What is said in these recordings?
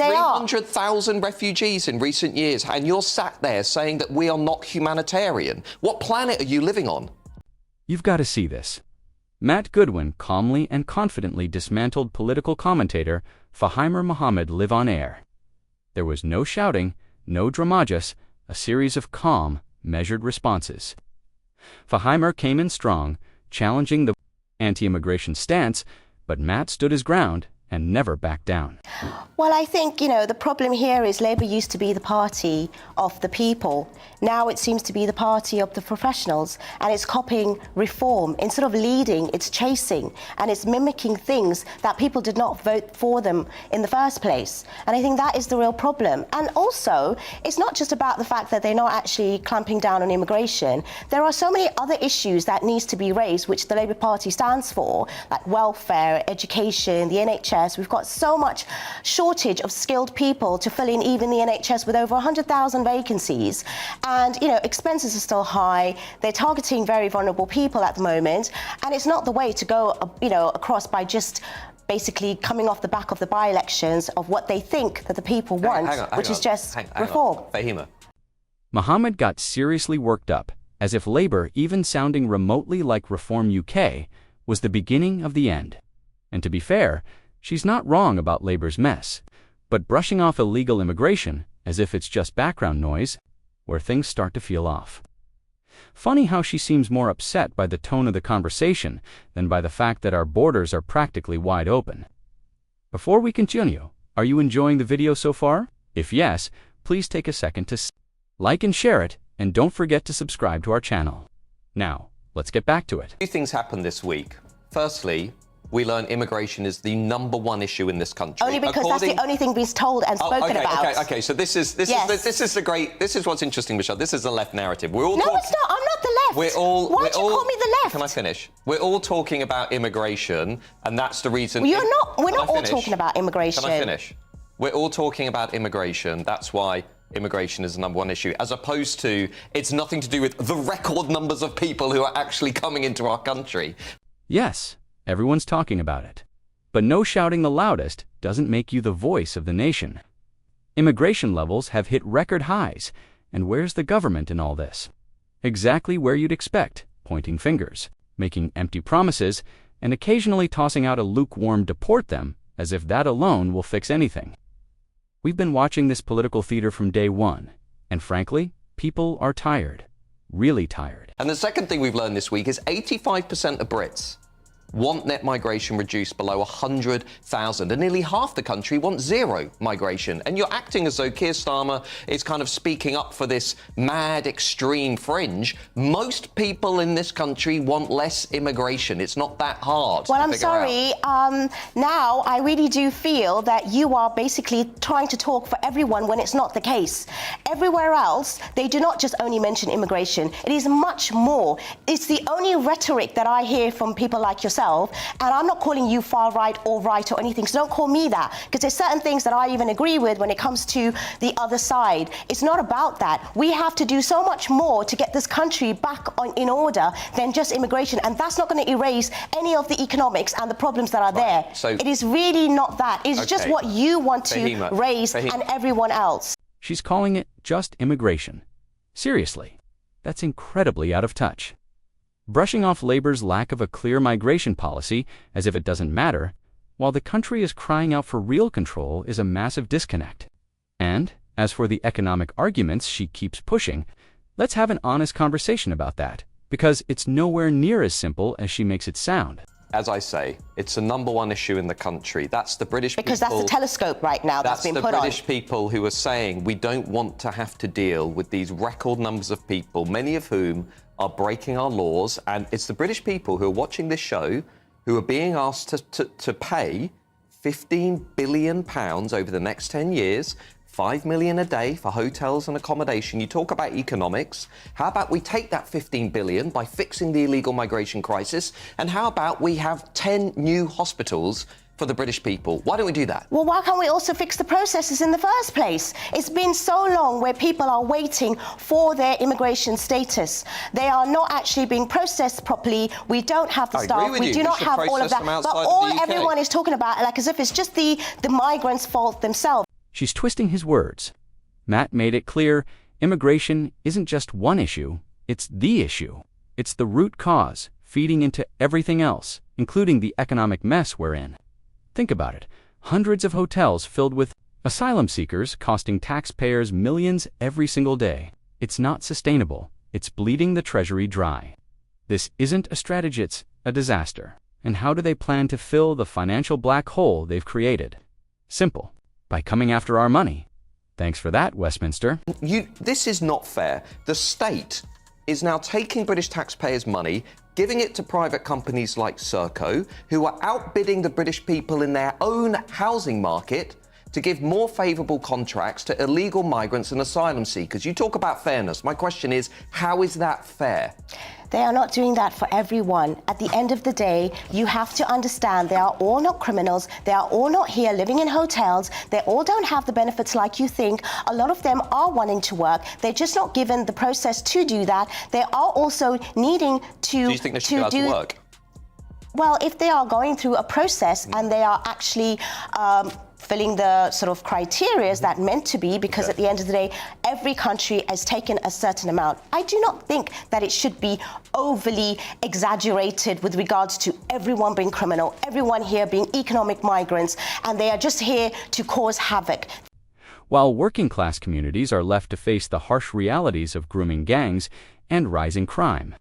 300,000 refugees in recent years, and you're sat there saying that we are not humanitarian. What planet are you living on? You've got to see this. Matt Goodwin calmly and confidently dismantled political commentator Fahimur Mohammed live on air. There was no shouting, no dramagus, a series of calm, measured responses. Fahimur came in strong, challenging the anti-immigration stance, but Matt stood his ground and never backed down. Well, I think, the problem here is Labour used to be the party of the people. Now it seems to be the party of the professionals, and it's copying reform. Instead of leading, it's chasing, and it's mimicking things that people did not vote for them in the first place. And I think that is the real problem. And also, it's not just about the fact that they're not actually clamping down on immigration. There are so many other issues that needs to be raised, which the Labour Party stands for, like welfare, education, the NHS. We've got so much shortage of skilled people to fill in even the NHS with over 100,000 vacancies. And, expenses are still high. They're targeting very vulnerable people at the moment. And it's not the way to go, across by just basically coming off the back of the by-elections of what they think that the people want, which is just reform. Fahima. Mohammed got seriously worked up, as if Labour, even sounding remotely like Reform UK, was the beginning of the end. And to be fair, she's not wrong about Labour's mess, but brushing off illegal immigration as if it's just background noise, where things start to feel off. Funny how she seems more upset by the tone of the conversation than by the fact that our borders are practically wide open. Before we continue, are you enjoying the video so far? If yes, please take a second to like and share it, and don't forget to subscribe to our channel. Now, let's get back to it. Two things happened this week. Firstly, we learned immigration is the #1 issue in this country. Only because that's the only thing being told and spoken about. Okay. So this is what's interesting, Michelle. This is the left narrative. No, it's not. I'm not the left. Why do you call me the left? Can I finish? We're all talking about immigration, and that's the reason. We're not all talking about immigration. Can I finish? We're all talking about immigration. That's why immigration is the #1 issue, as opposed to it's nothing to do with the record numbers of people who are actually coming into our country. Yes. Everyone's talking about it. But no shouting the loudest doesn't make you the voice of the nation. Immigration levels have hit record highs, and where's the government in all this? Exactly where you'd expect, pointing fingers, making empty promises, and occasionally tossing out a lukewarm deport them, as if that alone will fix anything. We've been watching this political theater from day one, and frankly, people are tired. Really tired. And the second thing we've learned this week is 85% of Brits want net migration reduced below 100,000, and nearly half the country want zero migration. And you're acting as though Keir Starmer is kind of speaking up for this mad, extreme fringe. Most people in this country want less immigration. It's not that hard. Well, I'm sorry. Now I really do feel that you are basically trying to talk for everyone when it's not the case. Everywhere else, they do not just only mention immigration. It is much more. It's the only rhetoric that I hear from people like yourself. And I'm not calling you far right or right or anything, so don't call me that, because there's certain things that I even agree with when it comes to the other side. It's not about that. We have to do so much more to get this country back in order than just immigration, and that's not going to erase any of the economics and the problems that are there. So it is really not that. It's just what you want to raise and everyone else. She's calling it just immigration. Seriously, that's incredibly out of touch. Brushing off Labour's lack of a clear migration policy as if it doesn't matter, while the country is crying out for real control, is a massive disconnect. And, as for the economic arguments she keeps pushing, let's have an honest conversation about that, because it's nowhere near as simple as she makes it sound. As I say, it's the #1 issue in the country. That's the British people. Because that's the telescope right now that's been put on. That's the British people who are saying we don't want to have to deal with these record numbers of people, many of whom are breaking our laws. And it's the British people who are watching this show who are being asked to pay £15 billion over the next 10 years, 5 million a day for hotels and accommodation. You talk about economics. How about we take that 15 billion by fixing the illegal migration crisis? And how about we have 10 new hospitals for the British people? Why don't we do that? Well, why can't we also fix the processes in the first place? It's been so long where people are waiting for their immigration status. They are not actually being processed properly. We don't have the staff. We do not have all of that. But all everyone is talking about, like as if it's just the migrants' fault themselves. She's twisting his words. Matt made it clear immigration isn't just one issue, it's the issue. It's the root cause, feeding into everything else, including the economic mess we're in. Think about it. Hundreds of hotels filled with asylum seekers costing taxpayers millions every single day. It's not sustainable. It's bleeding the treasury dry. This isn't a strategy, it's a disaster. And how do they plan to fill the financial black hole they've created? Simple. By coming after our money. Thanks for that, Westminster. This is not fair. The state is now taking British taxpayers' money, giving it to private companies like Serco, who are outbidding the British people in their own housing market to give more favourable contracts to illegal migrants and asylum seekers. You talk about fairness. My question is, how is that fair? They are not doing that for everyone. At the end of the day, you have to understand they are all not criminals. They are all not here living in hotels. They all don't have the benefits like you think. A lot of them are wanting to work. They're just not given the process to do that. They are also needing to Do you think they should be allowed to work? Well, if they are going through a process and they are actually filling the sort of criteria that meant to be, because at the end of the day, every country has taken a certain amount. I do not think that it should be overly exaggerated with regards to everyone being criminal, everyone here being economic migrants, and they are just here to cause havoc. While working-class communities are left to face the harsh realities of grooming gangs and rising crime.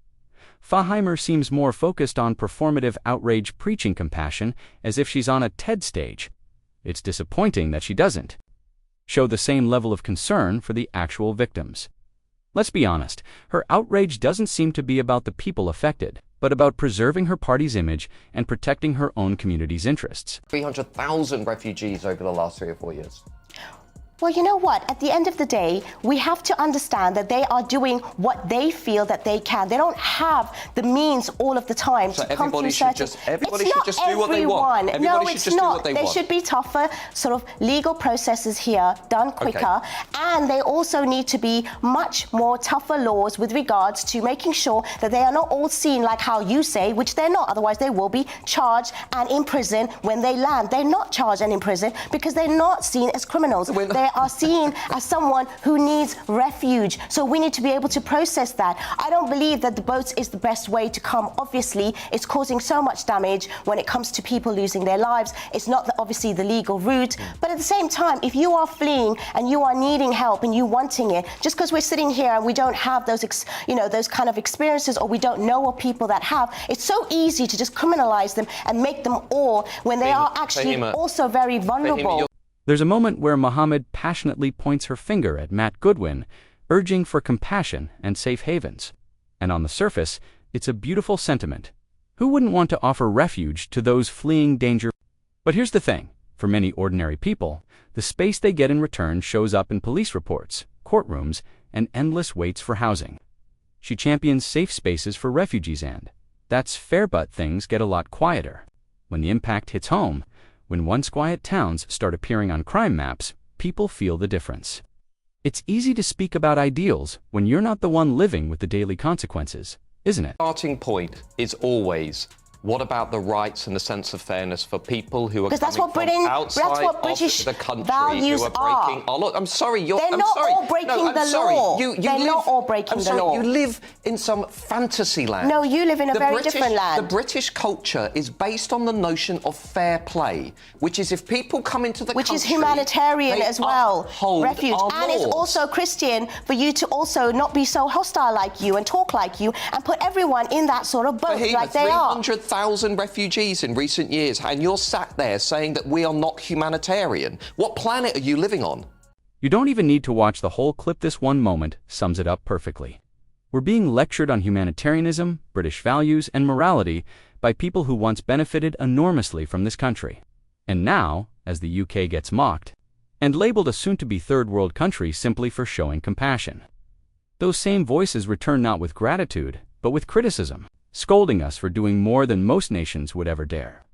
Faheimer seems more focused on performative outrage preaching compassion as if she's on a TED stage. It's disappointing that she doesn't show the same level of concern for the actual victims. Let's be honest, her outrage doesn't seem to be about the people affected, but about preserving her party's image and protecting her own community's interests. 300,000 refugees over the last 3 or 4 years. Well, you know what? At the end of the day, we have to understand that they are doing what they feel that they can. They don't have the means all of the time to come through certain... Everybody should just do what they want. Everybody should just do what they want. There should be tougher sort of legal processes here, done quicker. And they also need to be much more tougher laws with regards to making sure that they are not all seen like how you say, which they're not. Otherwise, they will be charged and imprisoned when they land. They're not charged and imprisoned because they're not seen as criminals. They are seen as someone who needs refuge. So we need to be able to process that. I don't believe that the boats is the best way to come. Obviously, it's causing so much damage when it comes to people losing their lives. It's not obviously the legal route. But at the same time, if you are fleeing and you are needing help and you wanting it, just because we're sitting here and we don't have those, those kind of experiences, or we don't know of people that have, it's so easy to just criminalize them and make them all when they are actually also very vulnerable. There's a moment where Mohammed passionately points her finger at Matt Goodwin, urging for compassion and safe havens. And on the surface, it's a beautiful sentiment. Who wouldn't want to offer refuge to those fleeing danger? But here's the thing. For many ordinary people, the space they get in return shows up in police reports, courtrooms, and endless waits for housing. She champions safe spaces for refugees, and that's fair, but things get a lot quieter. When the impact hits home, when once quiet towns start appearing on crime maps, people feel the difference. It's easy to speak about ideals when you're not the one living with the daily consequences, isn't it? Starting point is always, what about the rights and the sense of fairness for people who are coming from outside of the country who are breaking our law? I'm sorry, they're not all breaking the law. They're not all breaking the law. You live in some fantasy land. No, you live in a very different land. The British culture is based on the notion of fair play, which is if people come into the country... Which is humanitarian as well, refuge. And it's also Christian for you to also not be so hostile like you and talk like you and put everyone in that sort of boat like they are. 300,000 refugees in recent years, and you're sat there saying that we are not humanitarian. What planet are you living on? You don't even need to watch the whole clip. This one moment sums it up perfectly. We're being lectured on humanitarianism, British values, and morality by people who once benefited enormously from this country. And now, as the UK gets mocked, and labeled a soon-to-be third-world country simply for showing compassion. Those same voices return not with gratitude, but with criticism, scolding us for doing more than most nations would ever dare.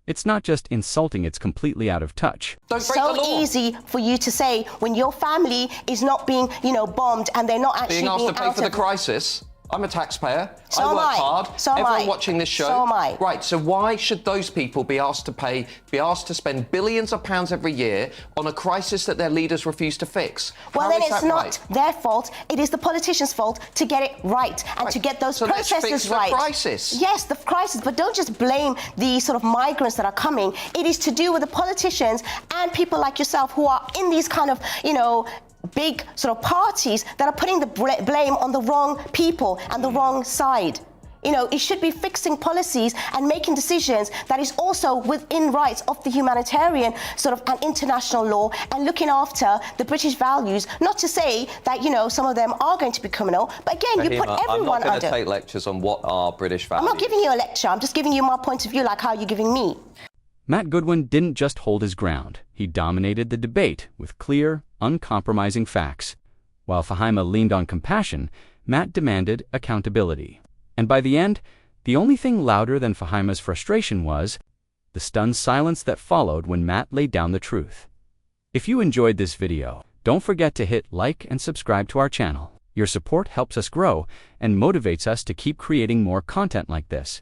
It's not just insulting, it's completely out of touch. So easy for you to say when your family is not being, bombed and they're not actually being asked to pay for the crisis. I'm a taxpayer. So I am work I. hard. So am Everyone I. watching this show. So am I. Right. So why should those people be asked to spend billions of pounds every year on a crisis that their leaders refuse to fix? Well, How then is it's that not right? their fault. It is the politicians' fault to get it right and to get those So let's processes fix the right. crisis. Yes, the crisis, but don't just blame the sort of migrants that are coming. It is to do with the politicians and people like yourself who are in these kind of, big sort of parties that are putting the blame on the wrong people and the wrong side. It should be fixing policies and making decisions that is also within rights of the humanitarian sort of and international law and looking after the British values. Not to say that, some of them are going to be criminal, but again, you put Fahima, everyone I'm not going to under. take lectures on what are British I'm values. not giving you a lecture. I'm just giving you my point of view, like how you're giving me. Matt Goodwin didn't just hold his ground. He dominated the debate with clear, uncompromising facts. While Fahima leaned on compassion, Matt demanded accountability. And by the end, the only thing louder than Fahima's frustration was the stunned silence that followed when Matt laid down the truth. If you enjoyed this video, don't forget to hit like and subscribe to our channel. Your support helps us grow and motivates us to keep creating more content like this.